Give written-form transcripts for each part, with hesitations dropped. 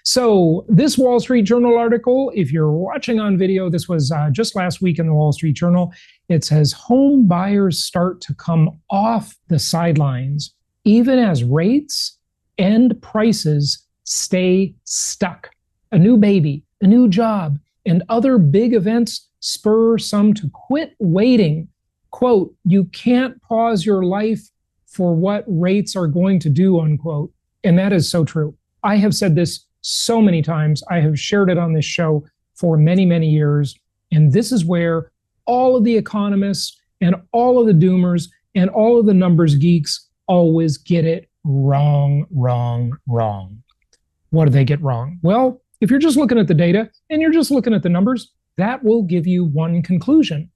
So this Wall Street Journal article, if you're watching on video, this was just last week in the Wall Street Journal. It says home buyers start to come off the sidelines, even as rates and prices stay stuck. A new baby, a new job, and other big events spur some to quit waiting. Quote, you can't pause your life for what rates are going to do, unquote. And that is so true. I have said this so many times. I have shared it on this show for many, many years. And this is where all of the economists and all of the doomers and all of the numbers geeks always get it wrong. What do they get wrong? Well, if you're just looking at the data and you're just looking at the numbers, that will give you one conclusion,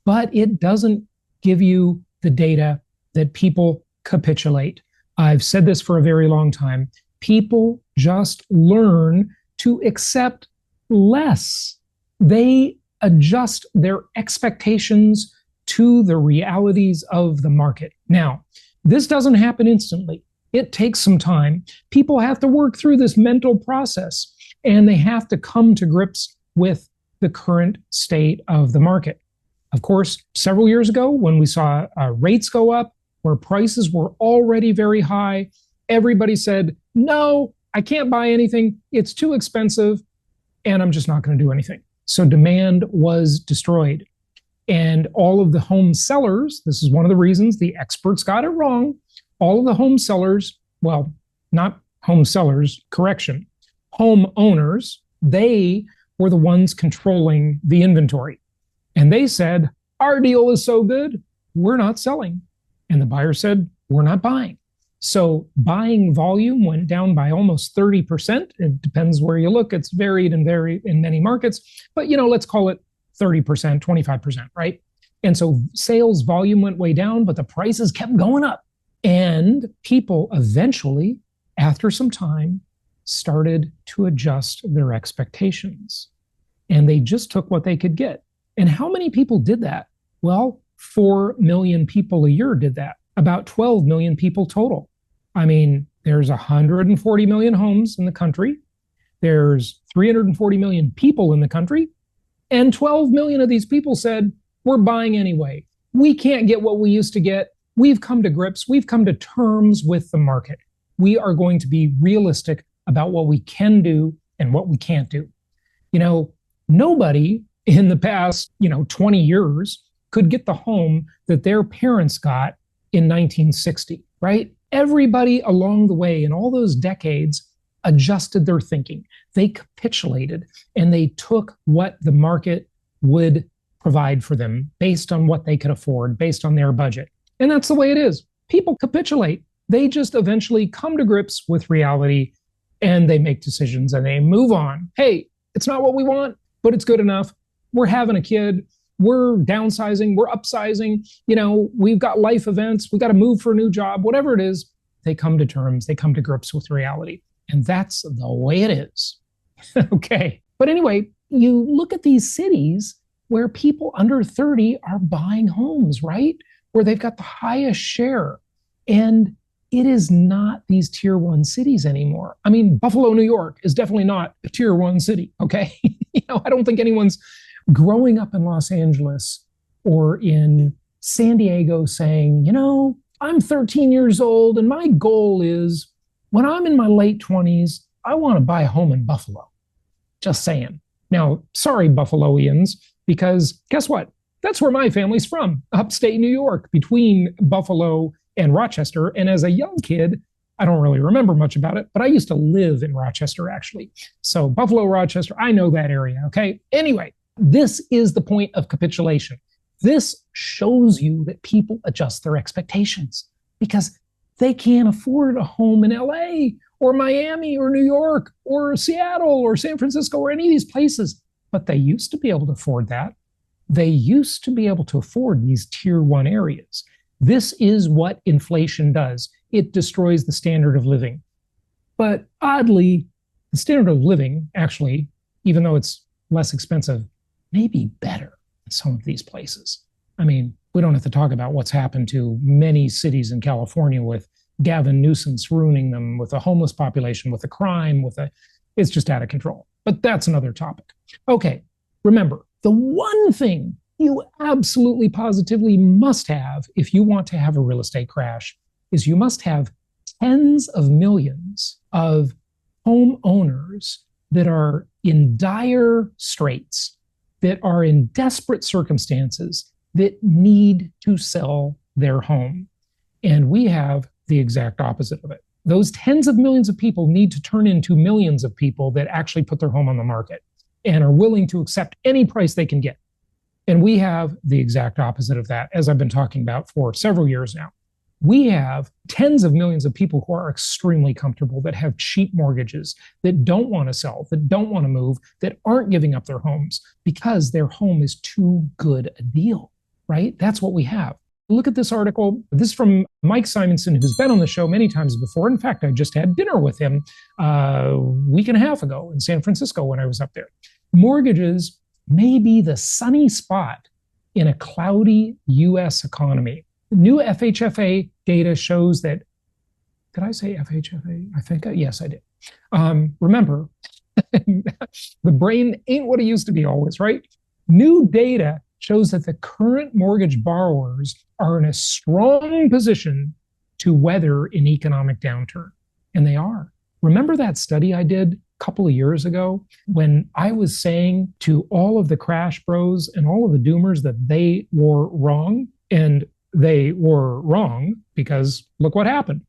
but it doesn't give you the data that people capitulate. I've said this for a very long time. People just learn to accept less. They adjust their expectations to the realities of the market. Now, this doesn't happen instantly. It takes some time. People have to work through this mental process, and they have to come to grips with the current state of the market. Of course, several years ago, when we saw rates go up, where prices were already very high, everybody said, no, I can't buy anything. It's too expensive, and I'm just not going to do anything. So demand was destroyed. And all of the home sellers, this is one of the reasons the experts got it wrong, all of the home sellers, well, not home sellers, correction, homeowners, they were the ones controlling the inventory. And they said, our deal is so good, we're not selling. And the buyer said, we're not buying. So buying volume went down by almost 30%. It depends where you look. It's varied in many markets. But, let's call it 30%, 25%, right? And so sales volume went way down, but the prices kept going up. And people eventually, after some time, started to adjust their expectations. And they just took what they could get. And how many people did that? Well, 4 million people a year did that. About 12 million people total. I mean, there's 140 million homes in the country. There's 340 million people in the country. And 12 million of these people said, we're buying anyway. We can't get what we used to get. We've come to grips. We've come to terms with the market. We are going to be realistic about what we can do and what we can't do. Nobody in the past, 20 years could get the home that their parents got in 1960, right? Everybody along the way in all those decades adjusted their thinking. They capitulated and they took what the market would provide for them based on what they could afford, based on their budget. And that's the way it is. People capitulate. They just eventually come to grips with reality and they make decisions and they move on. Hey, it's not what we want, but it's good enough. We're having a kid. We're downsizing. We're upsizing. We've got life events. We've got to move for a new job, whatever it is. They come to terms. They come to grips with reality. And that's the way it is. Okay. But anyway, you look at these cities where people under 30 are buying homes, right? Where they've got the highest share. And it is not these tier one cities anymore. I mean, Buffalo, New York is definitely not a tier one city. Okay. I don't think anyone's growing up in Los Angeles or in San Diego saying, I'm 13 years old and my goal is when I'm in my late 20s, I want to buy a home in Buffalo. Just saying. Now, sorry, Buffaloians, because guess what? That's where my family's from, upstate New York, between Buffalo and Rochester. And as a young kid, I don't really remember much about it, but I used to live in Rochester, actually. So Buffalo, Rochester, I know that area, okay? Anyway, this is the point of capitulation. This shows you that people adjust their expectations because they can't afford a home in LA or Miami or New York or Seattle or San Francisco or any of these places. But they used to be able to afford that. They used to be able to afford these tier one areas. This is what inflation does. It destroys the standard of living. But oddly, the standard of living, actually, even though it's less expensive, may be better in some of these places. I mean, we don't have to talk about what's happened to many cities in California with Gavin Newsom's ruining them, with a homeless population, with the crime, with the It's just out of control. But that's another topic. Okay, remember, the one thing you absolutely positively must have if you want to have a real estate crash is you must have tens of millions of homeowners that are in dire straits, that are in desperate circumstances, that need to sell their home. And we have the exact opposite of it. Those tens of millions of people need to turn into millions of people that actually put their home on the market and are willing to accept any price they can get. And we have the exact opposite of that, as I've been talking about for several years now. We have tens of millions of people who are extremely comfortable, that have cheap mortgages, that don't want to sell, that don't want to move, that aren't giving up their homes because their home is too good a deal, right? That's what we have. Look at this article. This is from Mike Simonson, who's been on the show many times before. In fact, I just had dinner with him a week and a half ago in San Francisco when I was up there. Mortgages may be the sunny spot in a cloudy U.S. economy. New FHFA data shows that, did I say FHFA? I think, yes, I did. Remember, the brain ain't what it used to be always, right? New data shows that the current mortgage borrowers are in a strong position to weather an economic downturn. And they are. Remember that study I did a couple of years ago when I was saying to all of the crash bros and all of the doomers that they were wrong? And they were wrong because look what happened.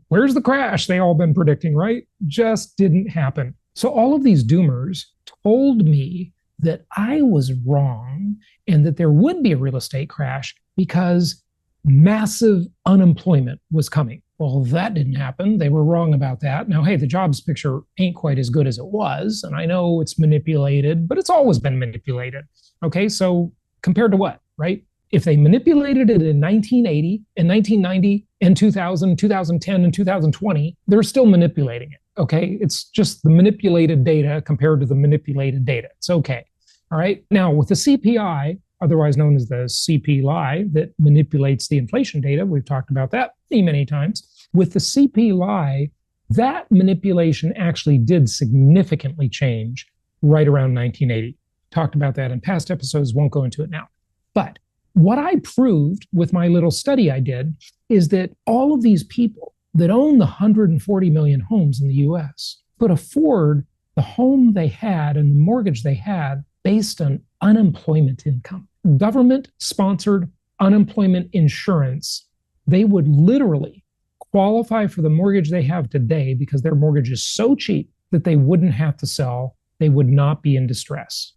Where's the crash they all been predicting, right? Just didn't happen. So all of these doomers told me that I was wrong and that there would be a real estate crash because massive unemployment was coming. Well, that didn't happen. They were wrong about that. Now, hey, the jobs picture ain't quite as good as it was. And I know it's manipulated, but it's always been manipulated. Okay, so compared to what, right? If they manipulated it in 1980, in 1990, in 2000, 2010, and 2020, they're still manipulating it. Okay, it's just the manipulated data compared to the manipulated data. It's okay. All right. Now, with the CPI, otherwise known as the CP lie, that manipulates the inflation data, we've talked about that many times. With the CP lie, that manipulation actually did significantly change right around 1980. Talked about that in past episodes, won't go into it now. But what I proved with my little study I did is that all of these people that own the 140 million homes in the US could afford the home they had and the mortgage they had based on unemployment income. Government-sponsored unemployment insurance, they would literally qualify for the mortgage they have today because their mortgage is so cheap that they wouldn't have to sell, they would not be in distress.